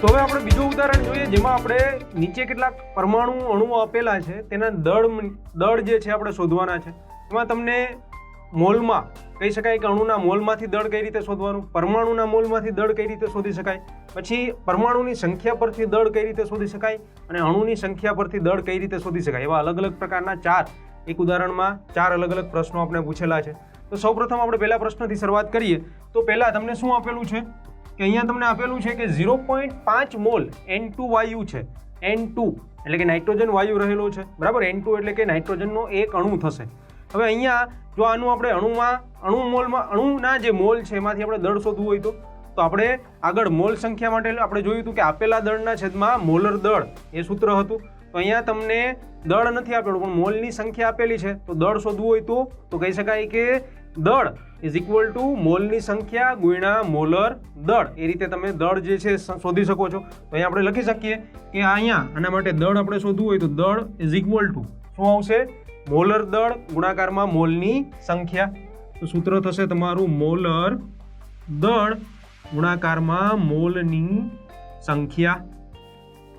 તો હવે આપણે બીજું ઉદાહરણ જોઈએ જેમાં આપણે નીચે કેટલાક પરમાણુ અણુઓ આપેલા છે તેના દળ જે છે આપણે શોધવાના છે. એમાં તમને મોલમાં કહી શકાય કે અણુના મોલમાંથી દળ કઈ રીતે શોધવાનું, પરમાણુના મોલમાંથી દળ કઈ રીતે શોધી શકાય, પછી પરમાણુની સંખ્યા પરથી દળ કઈ રીતે શોધી શકાય અને અણુની સંખ્યા પરથી દળ કઈ રીતે શોધી શકાય, એવા અલગ અલગ પ્રકારના એક ઉદાહરણમાં 4 અલગ અલગ પ્રશ્નો આપણે પૂછેલા છે. તો સૌપ્રથમ આપણે પહેલા પ્રશ્નથી શરૂઆત કરીએ. તો પહેલા તમને શું આપેલું છે કે અહીંયા તમને આપેલું છે કે 0.5 મોલ N2 વાયુ છે. N2 એટલે કે નાઇટ્રોજન વાયુ રહેલો છે, બરાબર. N2 એટલે કે નાઇટ્રોજનનો એક અણુ થશે. હવે અહીંયા જો આનું આપણે અણુના જે મોલ છે એમાંથી આપણે દળ શોધવું હોય તો આપણે આગળ મોલ સંખ્યા માટે આપણે જોયું હતું કે આપેલા દળના છેદમાં મોલર દળ એ સૂત્ર હતું. તો અહીંયા તમને દળ નથી આપેલું પણ મોલની સંખ્યા આપેલી છે. તો દળ શોધવું હોય તો કહી શકાય કે દળ ઇઝ ઇક્વલ ટુ મોલની સંખ્યા ગુણ્યા મોલર દળ. એ રીતે તમે દળ જે છે શોધી શકો છો. તો અહીંયા આપણે લખી શકીએ કે અહીંયા આના માટે દળ આપણે શોધવું હોય તો દળ ઇઝ ઇક્વલ ટુ શું આવશે, મોલર દળ ગુણાકારમાં મોલની સંખ્યા. તો સૂત્ર થશે તમારું મોલર દળ ગુણાકારમાં મોલની સંખ્યા,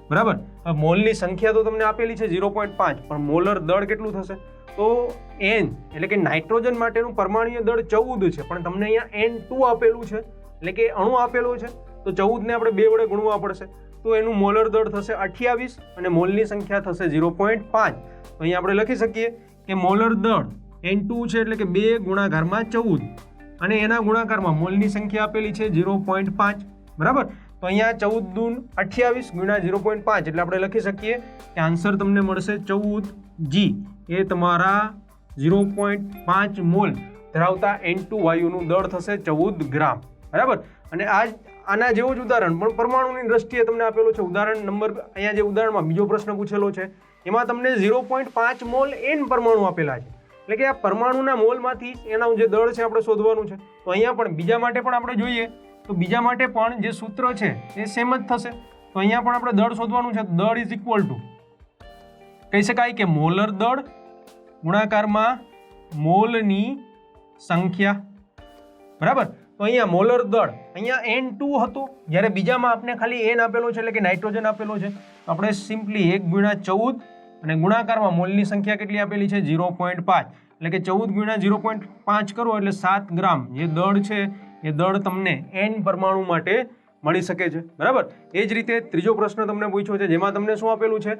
બરાબર. હવે મોલની સંખ્યા તો તમને આપેલી છે 0.5 પણ મોલર દળ કેટલું થશે તો N એટલે કે નાઇટ્રોજન માટેનું પરમાણુય દળ 14 છે પણ તમને અહીંયા N2 આપેલું છે એટલે કે અણુ આપેલો છે. તો 14 ને આપણે 2 વડે ગુણવા પડશે તો એનું મોલર દળ થશે 28 અને મોલની સંખ્યા થશે 0.5. તો અહીંયા આપણે લખી શકીએ કે મોલર દળ N2 છે એટલે કે 2 ગુણાકારમાં 14 અને એના ગુણાકારમાં મોલની સંખ્યા આપેલી છે 0.5, બરાબર. તો અહીંયા 14 દૂન 28 ગુણ્યા 0.5 એટલે આપણે લખી શકીએ કે આન્સર તમને મળશે 14G. એ તમારા 0.5 મોલ ધરાવતા N2 વાયુનું દળ થશે 14 ગ્રામ, બરાબર. અને આના જેવું જ ઉદાહરણ પણ પરમાણુની દ્રષ્ટિએ તમને આપેલું છે. ઉદાહરણ નંબર અહીંયા જે ઉદાહરણમાં બીજો પ્રશ્ન પૂછેલો છે એમાં તમને 0.5 મોલ N પરમાણુ આપેલા છે એટલે કે આ પરમાણુના મોલમાંથી એનું જે દળ છે આપણે શોધવાનું છે. તો અહીંયા પણ બીજા માટે પણ આપણે જોઈએ તો બીજા માટે પણ જે સૂત્ર છે એ સેમ જ થશે. તો અહીંયા પણ આપણે દળ શોધવાનું છે. દળ ઇઝ ઇક્વલ ટુ કહી શકાય કે મોલર દળ ગુણાકારમાં મોલની સંખ્યા, બરાબર. તો અહીંયા મોલર દળ અહીંયા N2 હતું જ્યારે બીજામાં આપણે ખાલી N આપેલો છે એટલે કે નાઇટ્રોજન આપેલો છે. તો આપણે સિમ્પલી 1 ગુણ્યા 14 અને ગુણાકારમાં મોલની સંખ્યા કેટલી આપેલી છે 0.5 એટલે કે 14 ગુણ્યા 0.5 કરો એટલે 7 ગ્રામ જે દળ છે એ દળ તમને N પરમાણુ માટે મળી શકે છે, બરાબર. એ જ રીતે ત્રીજો પ્રશ્ન તમને પૂછ્યો છે જેમાં તમને શું આપેલું છે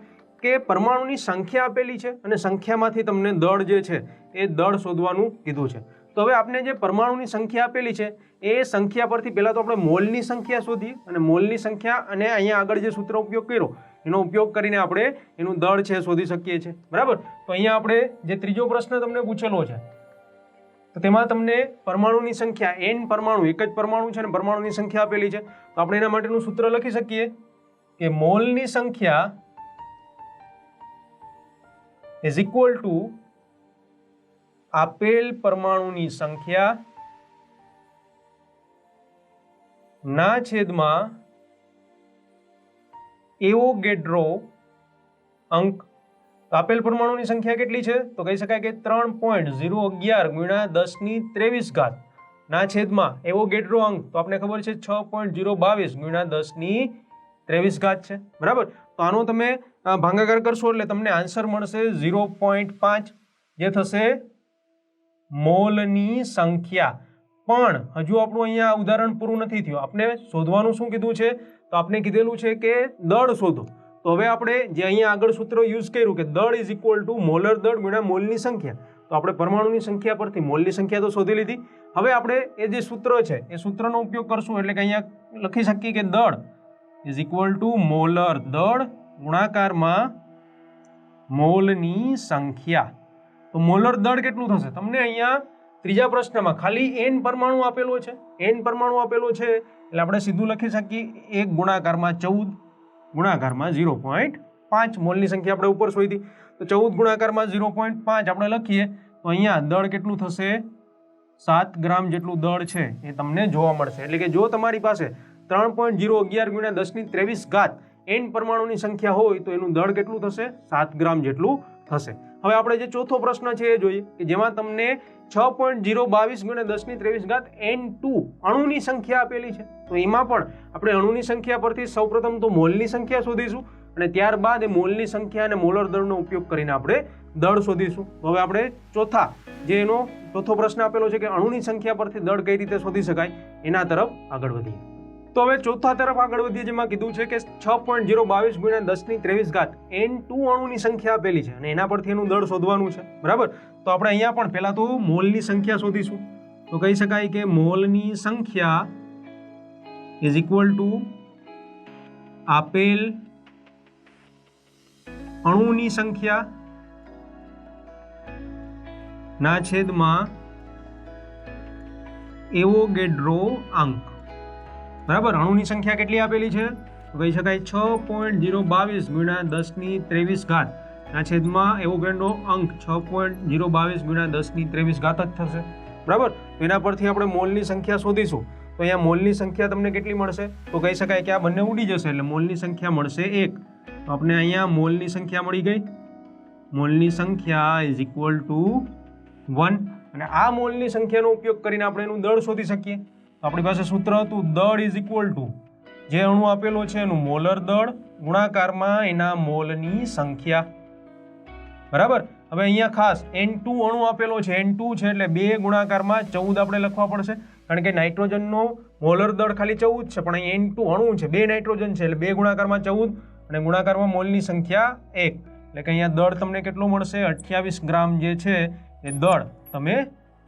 કે પરમાણુની સંખ્યા આપેલી છે અને સંખ્યામાંથી તમને દળ જે છે એ દળ શોધવાનું કીધું છે. તો હવે આપણે જે પરમાણુની સંખ્યા આપેલી છે એ સંખ્યા પરથી પહેલાં તો આપણે મોલની સંખ્યા શોધીએ અને મોલની સંખ્યા અને અહીંયા આગળ જે સૂત્ર ઉપયોગ કર્યો એનો ઉપયોગ કરીને આપણે એનું દળ છે શોધી શકીએ છીએ, બરાબર. તો અહીંયા આપણે જે ત્રીજો પ્રશ્ન તમને પૂછેલો છે તો તેમાં તમને પરમાણુની સંખ્યા N પરમાણુ એક જ પરમાણુ છે અને પરમાણુની સંખ્યા આપેલી છે. તો આપણે એના માટેનું સૂત્ર લખી શકીએ કે મોલની સંખ્યા ઇઝ ઇક્વલ ટુ આપેલ પરમાણુની સંખ્યા ના છેદમાં એવોગેડ્રો અંક. તો આપેલ પરમાણુની સંખ્યા કેટલી છે તો કહી શકાય કે 3.011 ગુણ્યા 1023 ઘાત ના છેદમાં એવોગેડ્રો અંક તો આપણે ખબર છે 6.022 ગુણ્યા 1023 ઘાત છે, બરાબર. તો આનો તમે ભાગાકાર કરશો એટલે તમને આન્સર મળશે 0.5 જે થશે મોલની સંખ્યા. પણ હજુ આપણું અહીંયા ઉદાહરણ પૂરું નથી થયું. આપણે શોધવાનું શું કીધું છે તો આપણે કીધેલું છે કે દળ શોધો. તો હવે આપણે જે અહીંયા આગળ સૂત્ર યુઝ કર્યું કે દળ ઇઝ ઇક્વલ ટુ મોલર દળ ગુણ્યા મોલની સંખ્યા. તો આપણે પરમાણુની સંખ્યા પરથી મોલની સંખ્યા તો શોધી લીધી. હવે આપણે એ જે સૂત્ર છે એ સૂત્રનો ઉપયોગ કરશું એટલે કે અહીંયા લખી શકીએ કે દળ ઇઝ ઇક્વલ ટુ મોલર દળ ગુણાકારમાં મોલની સંખ્યા. તો મોલર દળ કેટલું થશે તમને અહીંયા ત્રીજા પ્રશ્નમાં ખાલી N પરમાણુ આપેલો છે. N પરમાણુ આપેલો છે એટલે આપણે સીધું લખી શકીએ 1 ગુણાકારમાં 14 ગુણાકારમાં 0.5 મોલની સંખ્યા આપણે ઉપર શોધી. તો 14 ગુણાકારમાં 0.5 આપણે લખીએ તો અહીંયા દળ કેટલું થશે 7 ગ્રામ જેટલું દળ છે એ તમને જોવા મળશે. એટલે કે જો તમારી પાસે 3.011 ગુણ્યા 1023 ઘાત N પરમાણુની સંખ્યા હોય તો એનું દળ કેટલું થશે 7 ગ્રામ જેટલું થશે. હવે આપણે જે ચોથો પ્રશ્ન છે એ જોઈએ કે જેમાં તમને 6.022 × 10⁻³ N2 અણુની સંખ્યા આપેલી છે. તો એમાં પણ આપણે અણુની સંખ્યા પરથી સૌપ્રથમ તો મોલની સંખ્યા શોધીશું અને ત્યારબાદ એ મોલની સંખ્યા અને મોલર દળનો ઉપયોગ કરીને આપણે દળ શોધીશું. તો હવે આપણે એનો ચોથો પ્રશ્ન આપેલો છે કે અણુની સંખ્યા પરથી દળ કઈ રીતે શોધી શકાય એના તરફ આગળ વધીએ. તો હવે ચોથા તરફ આગળ વધીએ, જેમાં કીધું છે કે 6.022 × 10⁻³ N2 અણુની સંખ્યા આપેલી છે અને એના પરથી એનું દળ શોધવાનું છે. બરાબર, તો આપણે અહીંયા પણ પહેલા તો મોલની સંખ્યા શોધીશું. તો કહી શકાય કે મોલની સંખ્યા ઇઝ ઇક્વલ ટુ આપેલ અણુની સંખ્યા ના છેદમાં એવોગેડ્રો અંક. બરાબર, અણુની સંખ્યા કેટલી આપેલી છે? તો કહી શકાય 6.022 × 10⁻23 ના છેદમાં એવોગેડ્રો અંક 6.022 × 10⁻23 જ થશે. બરાબર, તો એના પરથી આપણે મોલની સંખ્યા શોધીશું. તો અહીંયા મોલની સંખ્યા તમને કેટલી મળશે? તો કહી શકાય કે આ બંને ઉડી જશે એટલે મોલની સંખ્યા મળશે 1. તો આપણે અહીંયા મોલની સંખ્યા મળી ગઈ. મોલની સંખ્યા ઇઝ ઇક્વલ ટુ 1 અને આ મોલની સંખ્યાનો ઉપયોગ કરીને આપણે એનું દળ શોધી શકીએ. તો આપણી પાસે સૂત્ર હતું દળ ઇઝ ઇક્વલ ટુ જે અણુ આપેલો છે એનું મોલર દળ ગુણાકારમાં એના મોલની સંખ્યા. બરાબર, હવે અહીંયા ખાસ N2 અણુ આપેલો છે. N2 છે એટલે 2 ગુણાકારમાં 14 આપણે લખવા પડશે, કારણ કે નાઇટ્રોજનનો મોલર દળ ખાલી 14 છે, પણ અહીં N2 અણુ છે, 2 નાઇટ્રોજન છે એટલે 2 ગુણાકારમાં 14 અને ગુણાકારમાં મોલની સંખ્યા 1 એટલે કે અહીંયા દળ તમને કેટલું મળશે? 28 ગ્રામ જે છે એ દળ તમે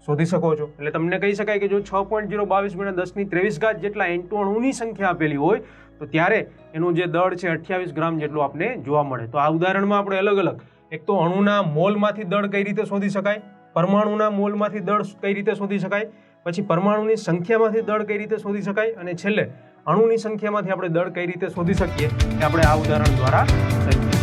શોધી શકો છો. એટલે તમને કહી શકાય કે જો 6.022 × 10⁻23 જેટલા N2 અણુની સંખ્યા આપેલી હોય તો ત્યારે એનું જે દળ છે 28 ગ્રામ જેટલું આપણે જોવા મળે. તો આ ઉદાહરણમાં આપણે અલગ અલગ એક તો અણુના મોલમાંથી દળ કઈ રીતે શોધી શકાય, પરમાણુના મોલમાંથી દળ કઈ રીતે શોધી શકાય, પછી પરમાણુની સંખ્યામાંથી દળ કઈ રીતે શોધી શકાય અને છેલ્લે અણુની સંખ્યામાંથી આપણે દળ કઈ રીતે શોધી શકીએ એ આપણે આ ઉદાહરણ દ્વારા શીખીએ.